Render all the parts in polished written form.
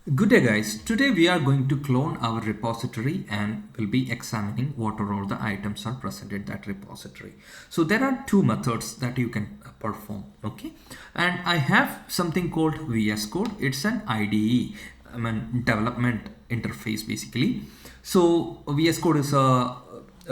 Good day guys, today we are going to clone our repository and we'll be examining what are all the items are present in that repository. So there are two methods that you can perform, okay? And I have something called VS Code. It's an IDE, development interface basically. So VS Code is a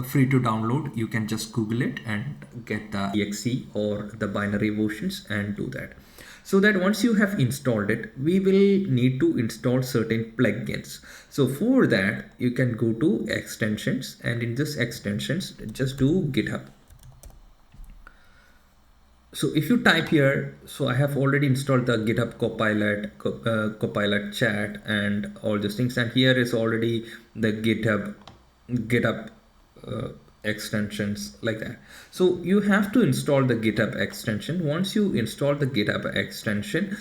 free to download. You can just Google it and get the exe or the binary versions and do that. So that once you have installed it, we will need to install certain plugins. So for that, you can go to extensions, and in this extensions, just do GitHub. So if you type here, so I have already installed the GitHub Copilot chat and all these things. And here is already the GitHub extensions like that. So you have to install the GitHub extension. Once you install the GitHub extension,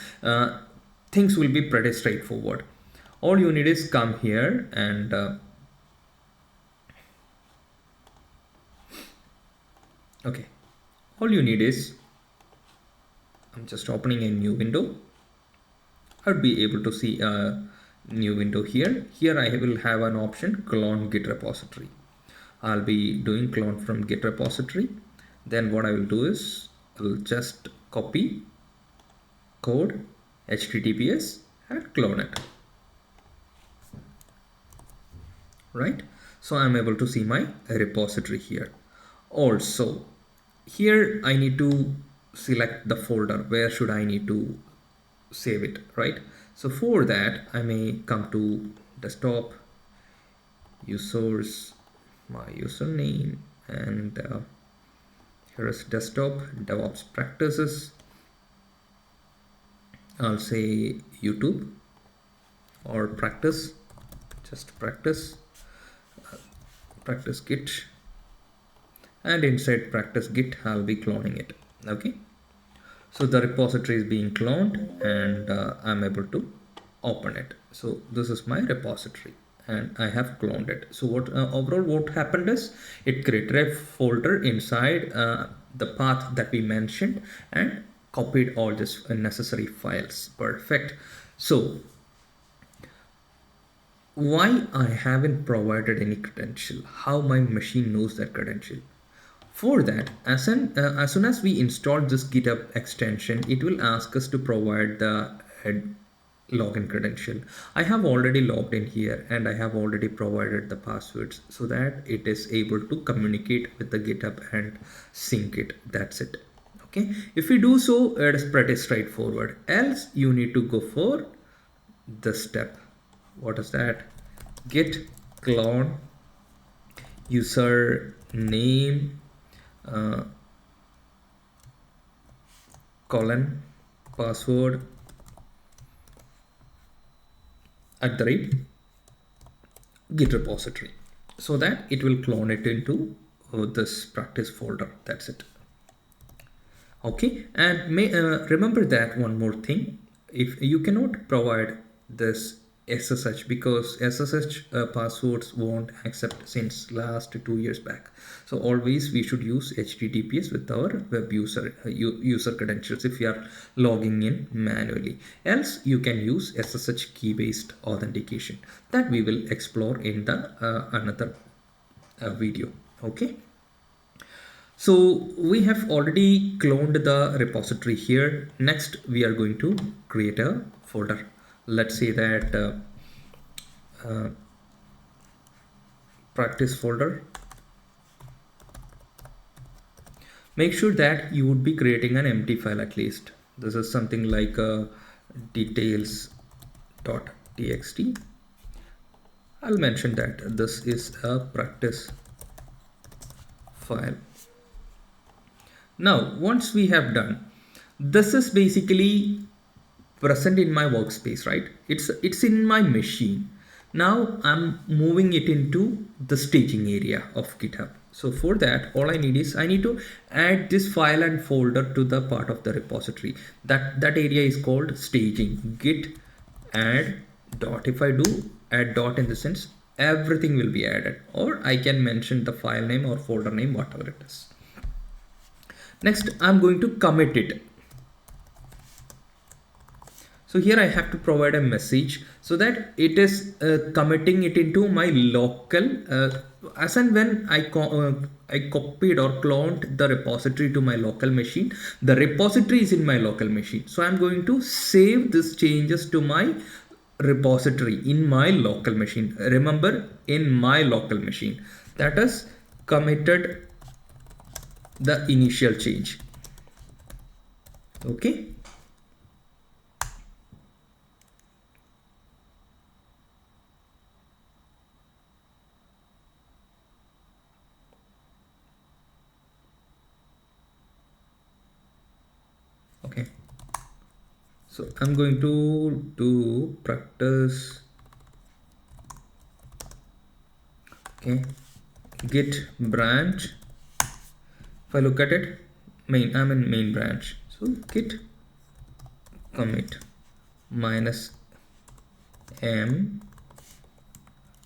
things will be pretty straightforward. All you need is come here and okay, all you need is, I'm just opening a new window. I would be able to see a new window here. Here I will have an option clone Git repository. I'll be doing clone from Git repository. Then what I will do is I'll just copy code HTTPS and clone it. Right? So I'm able to see my repository here. Also, here I need to select the folder. Where should I need to save it, right? So for that, I may come to desktop, users, my username, and here is desktop, DevOps practices. I'll say YouTube or practice, just practice, practice Git, and inside practice Git, I'll be cloning it. Okay. So the repository is being cloned and I'm able to open it. So this is my repository and I have cloned it. So what overall what happened is it created a folder inside the path that we mentioned and copied all this necessary files. Perfect. So why I haven't provided any credential? How my machine knows that credential? For that, as soon as we install this GitHub extension, it will ask us to provide the login credential. I have already logged in here and I have already provided the passwords so that it is able to communicate with the GitHub and sync it. That's it. Okay. If we do so, it is pretty straightforward. Else you need to go for this step. What is that? Git clone user name colon password @ Git repository, so that it will clone it into this practice folder. That's it. Okay, and remember that one more thing, if you cannot provide this SSH because SSH passwords won't accept since last 2 years back. So always we should use HTTPS with our web user credentials if you are logging in manually. Else you can use SSH key based authentication that we will explore in the another video. Okay. So we have already cloned the repository here. Next we are going to create a folder. Let's say that practice folder. Make sure that you would be creating an empty file at least. This is something like details.txt. I'll mention that this is a practice file. Now once we have done, this is basically present in my workspace, right? It's in my machine. Now I'm moving it into the staging area of GitHub. So for that, all I need is I need to add this file and folder to the part of the repository. That area is called staging. Git add dot. If I do add dot in the sense, everything will be added, or I can mention the file name or folder name, whatever it is. Next, I'm going to commit it. So here I have to provide a message so that it is committing it into my local, as and when I copied or cloned the repository to my local machine. The repository is in my local machine. So I'm going to save these changes to my repository in my local machine. Remember, in my local machine. That is committed the initial change. Okay. Okay. So I'm going to do practice. Okay. Git branch. If I look at it, I'm in main branch. So git commit minus m.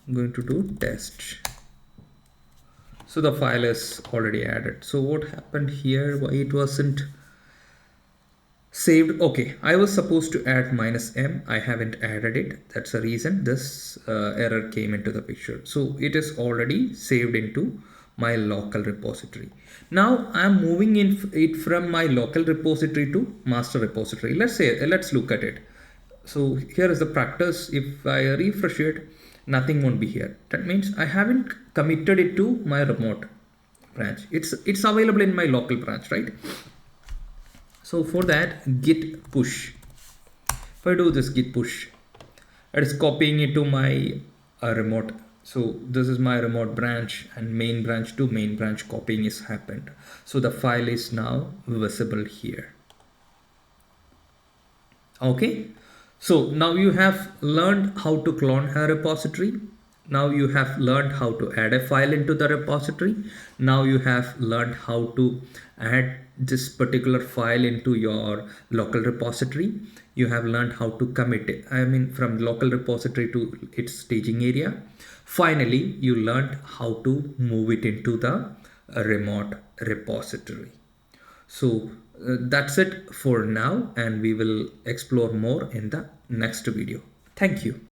I'm going to do test. So the file is already added. So what happened here? Why it wasn't saved? Okay, I was supposed to add minus m. I haven't added it. That's the reason this error came into the picture. So it is already saved into my local repository. Now I'm moving in it from my local repository to master repository. Let's look at it. So here is the practice. If I refresh it, nothing won't be here. That means I haven't committed it to my remote branch. It's available in my local branch, right? So for that, git push. If I do this git push, it is copying it to my remote. So this is my remote branch, and main branch to main branch copying is happened. So the file is now visible here. Okay. So now you have learned how to clone a repository. Now you have learned how to add a file into the repository. Now you have learned how to add this particular file into your local repository. You have learned how to commit it. I mean, from local repository to its staging area. Finally, you learned how to move it into the remote repository. So that's it for now, and we will explore more in the next video. Thank you.